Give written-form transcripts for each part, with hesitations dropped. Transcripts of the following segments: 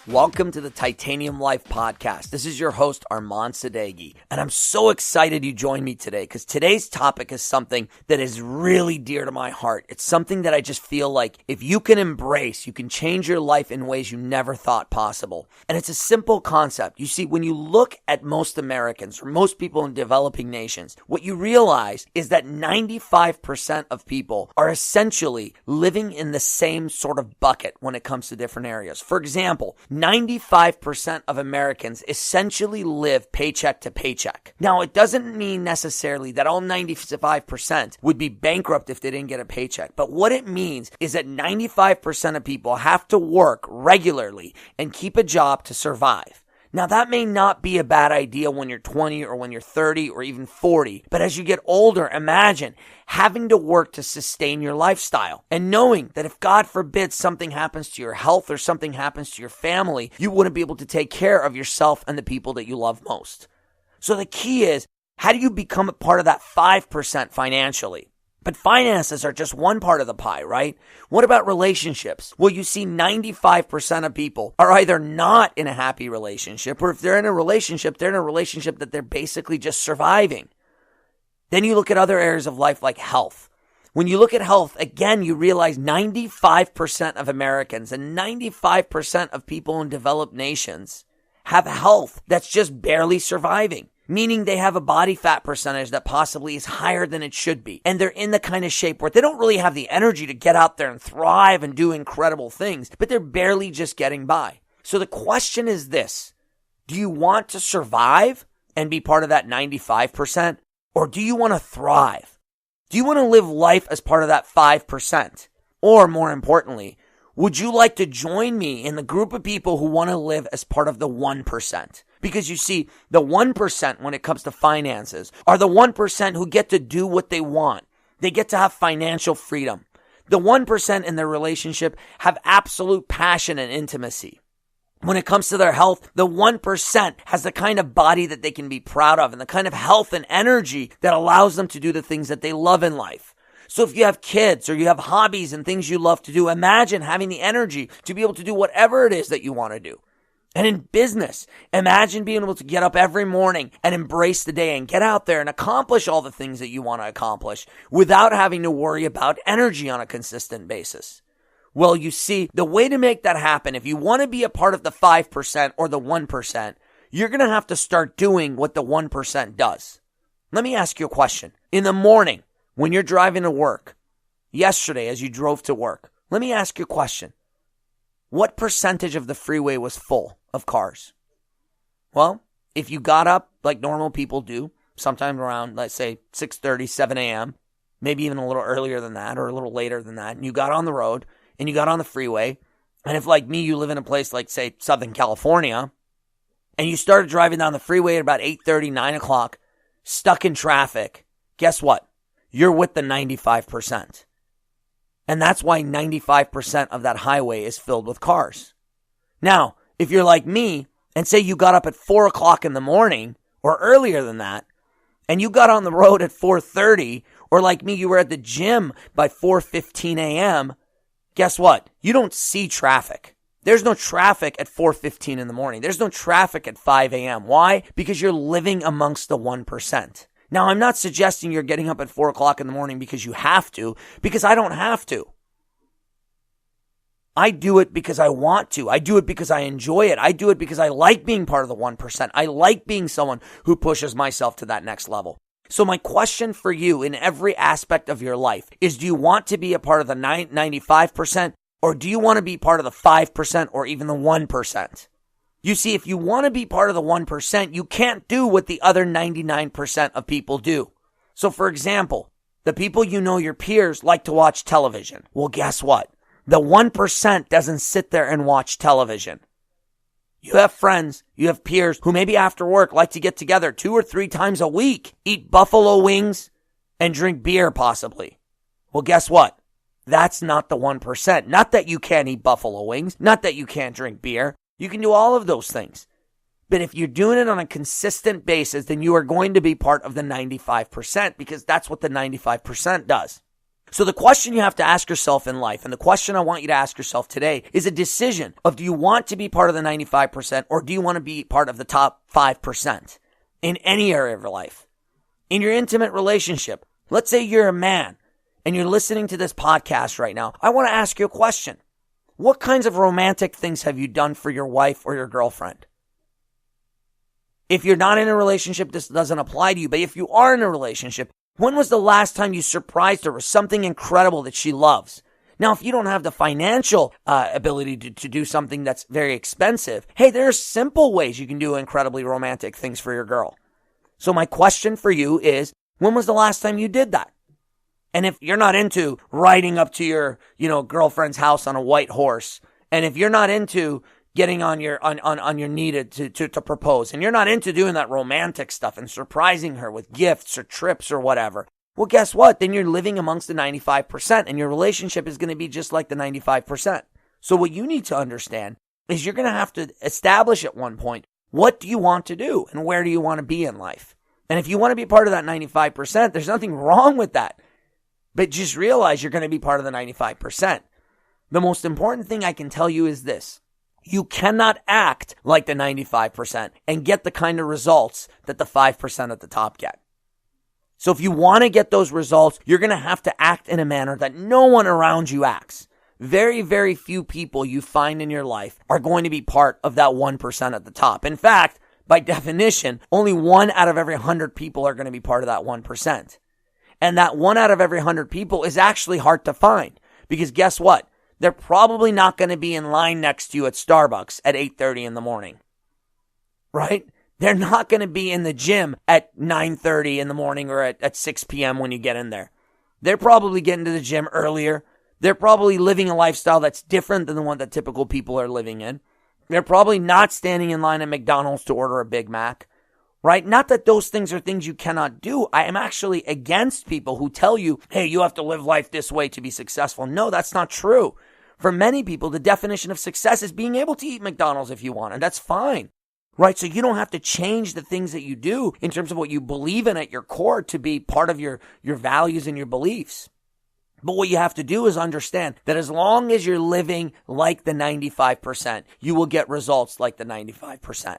Welcome to the Titanium Life Podcast. This is your host, Armand Sadeghi, and I'm so excited you joined me today because today's topic is something that is really dear to my heart. It's something that I just feel like if you can embrace, you can change your life in ways you never thought possible. And it's a simple concept. You see, when you look at most Americans or most people in developing nations, what you realize is that 95% of people are essentially living in the same sort of bucket when it comes to different areas. For example, 95% of Americans essentially live paycheck to paycheck. Now, it doesn't mean necessarily that all 95% would be bankrupt if they didn't get a paycheck. But what it means is that 95% of people have to work regularly and keep a job to survive. Now, that may not be a bad idea when you're 20 or when you're 30 or even 40. But as you get older, imagine having to work to sustain your lifestyle and knowing that if God forbid something happens to your health or something happens to your family, you wouldn't be able to take care of yourself and the people that you love most. So the key is, how do you become a part of that 5% financially? But finances are just one part of the pie, right? What about relationships? Well, you see 95% of people are either not in a happy relationship, or if they're in a relationship, they're in a relationship that they're basically just surviving. Then you look at other areas of life like health. When you look at health, again, you realize 95% of Americans and 95% of people in developed nations have health that's just barely surviving. Meaning they have a body fat percentage that possibly is higher than it should be. And they're in the kind of shape where they don't really have the energy to get out there and thrive and do incredible things, but they're barely just getting by. So the question is this: do you want to survive and be part of that 95%? Or do you want to thrive? Do you want to live life as part of that 5%? Or more importantly, would you like to join me in the group of people who want to live as part of the 1%? Because you see, the 1% when it comes to finances are the 1% who get to do what they want. They get to have financial freedom. The 1% in their relationship have absolute passion and intimacy. When it comes to their health, the 1% has the kind of body that they can be proud of and the kind of health and energy that allows them to do the things that they love in life. So if you have kids or you have hobbies and things you love to do, imagine having the energy to be able to do whatever it is that you want to do. And in business, imagine being able to get up every morning and embrace the day and get out there and accomplish all the things that you want to accomplish without having to worry about energy on a consistent basis. Well, you see, the way to make that happen, if you want to be a part of the 5% or the 1%, you're going to have to start doing what the 1% does. Let me ask you a question. In the morning, when you're driving to work, yesterday as you drove to work, let me ask you a question. What percentage of the freeway was full of cars? Well, if you got up like normal people do, sometime around, let's say, 6:30, 7 a.m., maybe even a little earlier than that or a little later than that, and you got on the road and you got on the freeway, and if like me, you live in a place like, say, Southern California, and you started driving down the freeway at about 8:30, 9 o'clock, stuck in traffic, guess what? You're with the 95%. And that's why 95% of that highway is filled with cars. Now, if you're like me, and say you got up at 4 o'clock in the morning, or earlier than that, and you got on the road at 4:30, or like me, you were at the gym by 4:15 a.m., guess what? You don't see traffic. There's no traffic at 4:15 in the morning. There's no traffic at 5 a.m. Why? Because you're living amongst the 1%. Now, I'm not suggesting you're getting up at 4 o'clock in the morning because you have to, because I don't have to. I do it because I want to. I do it because I enjoy it. I do it because I like being part of the 1%. I like being someone who pushes myself to that next level. So my question for you in every aspect of your life is, do you want to be a part of the 95%, or do you want to be part of the 5% or even the 1%? You see, if you want to be part of the 1%, you can't do what the other 99% of people do. So for example, the people you know, your peers, like to watch television. Well, guess what? The 1% doesn't sit there and watch television. You have friends, you have peers who maybe after work like to get together 2 or 3 times a week, eat buffalo wings, and drink beer possibly. Well, guess what? That's not the 1%. Not that you can't eat buffalo wings, not that you can't drink beer. You can do all of those things. But if you're doing it on a consistent basis, then you are going to be part of the 95% because that's what the 95% does. So the question you have to ask yourself in life, and the question I want you to ask yourself today, is a decision of, do you want to be part of the 95% or do you want to be part of the top 5% in any area of your life? In your intimate relationship, let's say you're a man and you're listening to this podcast right now. I want to ask you a question. What kinds of romantic things have you done for your wife or your girlfriend? If you're not in a relationship, this doesn't apply to you. But if you are in a relationship, when was the last time you surprised her with something incredible that she loves? Now, if you don't have the financial ability to do something that's very expensive, hey, there are simple ways you can do incredibly romantic things for your girl. So my question for you is, when was the last time you did that? And if you're not into riding up to your, girlfriend's house on a white horse, and if you're not into getting on your knee to propose, and you're not into doing that romantic stuff and surprising her with gifts or trips or whatever, well, guess what? Then you're living amongst the 95%, and your relationship is going to be just like the 95%. So what you need to understand is you're going to have to establish at one point, what do you want to do and where do you want to be in life? And if you want to be part of that 95%, there's nothing wrong with that. But just realize you're going to be part of the 95%. The most important thing I can tell you is this. You cannot act like the 95% and get the kind of results that the 5% at the top get. So if you want to get those results, you're going to have to act in a manner that no one around you acts. Very, very few people you find in your life are going to be part of that 1% at the top. In fact, by definition, only 1 out of every 100 people are going to be part of that 1%. And that 1 out of every 100 people is actually hard to find, because guess what? They're probably not going to be in line next to you at Starbucks at 8:30 in the morning, right? They're not going to be in the gym at 9:30 in the morning or at 6 p.m. when you get in there. They're probably getting to the gym earlier. They're probably living a lifestyle that's different than the one that typical people are living in. They're probably not standing in line at McDonald's to order a Big Mac, right? Not that those things are things you cannot do. I am actually against people who tell you, hey, you have to live life this way to be successful. No, that's not true. For many people, the definition of success is being able to eat McDonald's if you want, and that's fine, right? So you don't have to change the things that you do in terms of what you believe in at your core to be part of your values and your beliefs. But what you have to do is understand that as long as you're living like the 95%, you will get results like the 95%.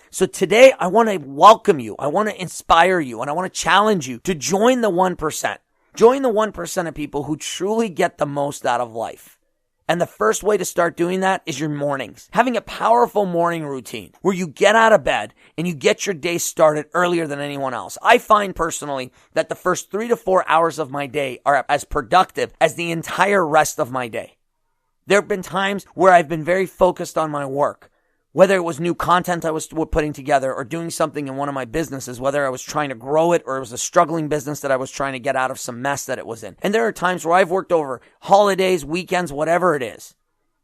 So today, I want to welcome you. I want to inspire you, and I want to challenge you to join the 1%. Join the 1% of people who truly get the most out of life. And the first way to start doing that is your mornings. Having a powerful morning routine where you get out of bed and you get your day started earlier than anyone else. I find personally that the first 3 to 4 hours of my day are as productive as the entire rest of my day. There have been times where I've been very focused on my work, whether it was new content I was putting together or doing something in one of my businesses, whether I was trying to grow it or it was a struggling business that I was trying to get out of some mess that it was in. And there are times where I've worked over holidays, weekends, whatever it is.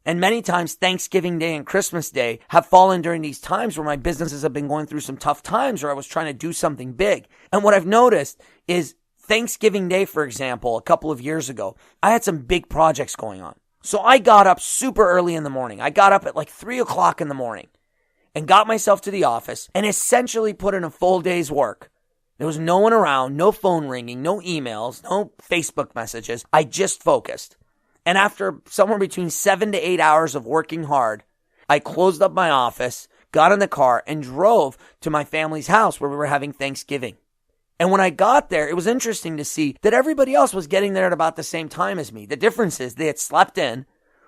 And many times Thanksgiving Day and Christmas Day have fallen during these times where my businesses have been going through some tough times or I was trying to do something big. And what I've noticed is Thanksgiving Day, for example, a couple of years ago, I had some big projects going on. So I got up super early in the morning. I got up at like 3 o'clock in the morning and got myself to the office and essentially put in a full day's work. There was no one around, no phone ringing, no emails, no Facebook messages. I just focused. And after somewhere between 7 to 8 hours of working hard, I closed up my office, got in the car, and drove to my family's house where we were having Thanksgiving. And when I got there, it was interesting to see that everybody else was getting there at about the same time as me. The difference is they had slept in,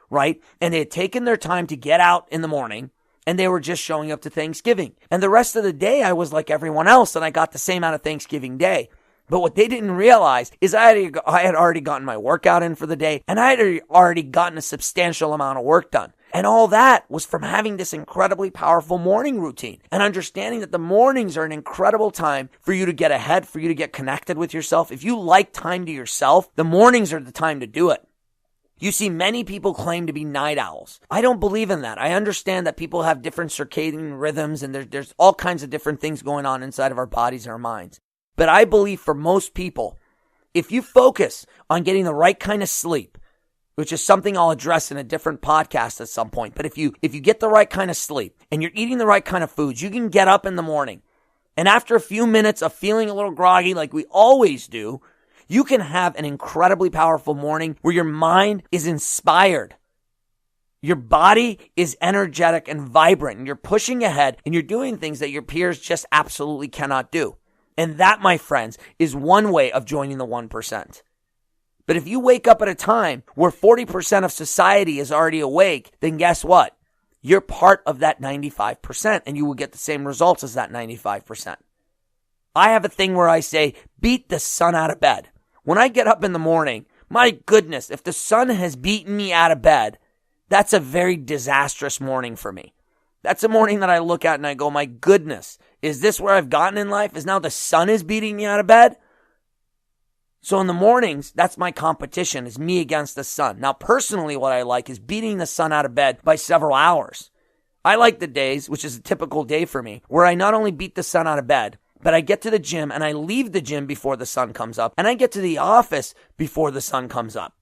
right? And they had taken their time to get out in the morning, and they were just showing up to Thanksgiving. And the rest of the day, I was like everyone else, and I got the same out of Thanksgiving Day. But what they didn't realize is I had already gotten my workout in for the day, and I had already gotten a substantial amount of work done. And all that was from having this incredibly powerful morning routine and understanding that the mornings are an incredible time for you to get ahead, for you to get connected with yourself. If you like time to yourself, the mornings are the time to do it. You see, many people claim to be night owls. I don't believe in that. I understand that people have different circadian rhythms and there's all kinds of different things going on inside of our bodies and our minds. But I believe for most people, if you focus on getting the right kind of sleep, which is something I'll address in a different podcast at some point. But if you get the right kind of sleep and you're eating the right kind of foods, you can get up in the morning. And after a few minutes of feeling a little groggy like we always do, You can have an incredibly powerful morning where your mind is inspired. Your body is energetic and vibrant, and you're pushing ahead and you're doing things that your peers just absolutely cannot do. And that, my friends, is one way of joining the 1%. But if you wake up at a time where 40% of society is already awake, then guess what? You're part of that 95% and you will get the same results as that 95%. I have a thing where I say, beat the sun out of bed. When I get up in the morning, my goodness, if the sun has beaten me out of bed, that's a very disastrous morning for me. That's a morning that I look at and I go, my goodness, is this where I've gotten in life? Is now the sun is beating me out of bed? So in the mornings, that's my competition, is me against the sun. Now, personally, what I like is beating the sun out of bed by several hours. I like the days, which is a typical day for me, where I not only beat the sun out of bed, but I get to the gym and I leave the gym before the sun comes up, and I get to the office before the sun comes up.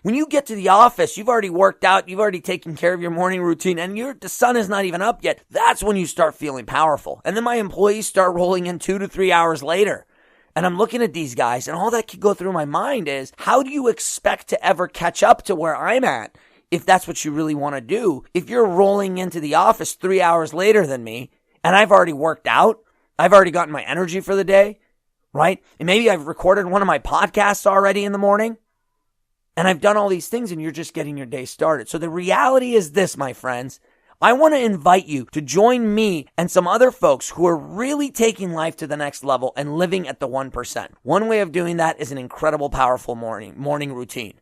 When you get to the office, you've already worked out, you've already taken care of your morning routine, and the sun is not even up yet. That's when you start feeling powerful. And then my employees start rolling in 2 to 3 hours later. And I'm looking at these guys, and all that could go through my mind is, how do you expect to ever catch up to where I'm at if that's what you really want to do? If you're rolling into the office 3 hours later than me, and I've already worked out, I've already gotten my energy for the day, right? And maybe I've recorded one of my podcasts already in the morning. And I've done all these things and you're just getting your day started. So the reality is this, my friends. I want to invite you to join me and some other folks who are really taking life to the next level and living at the 1%. One way of doing that is an incredible, powerful morning routine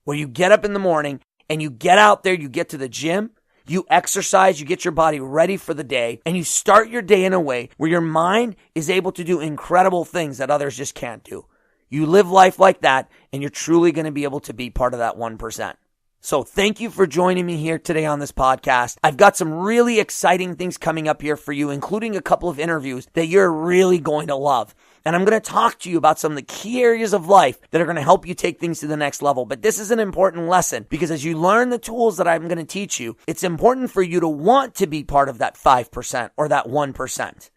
where you get up in the morning and you get out there, you get to the gym, you exercise, you get your body ready for the day, and you start your day in a way where your mind is able to do incredible things that others just can't do. You live life like that, and you're truly going to be able to be part of that 1%. So thank you for joining me here today on this podcast. I've got some really exciting things coming up here for you, including a couple of interviews that you're really going to love. And I'm going to talk to you about some of the key areas of life that are going to help you take things to the next level. But this is an important lesson because as you learn the tools that I'm going to teach you, it's important for you to want to be part of that 5% or that 1%.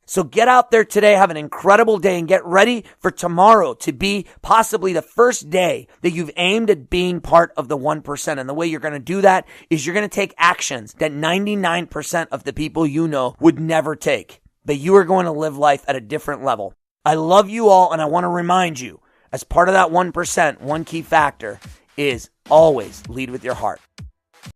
So get out there today, have an incredible day, and get ready for tomorrow to be possibly the first day that you've aimed at being part of the 1%. And the way you're going to do that is you're going to take actions that 99% of the people you know would never take. But you are going to live life at a different level. I love you all, and I want to remind you, as part of that 1%, one key factor is always lead with your heart.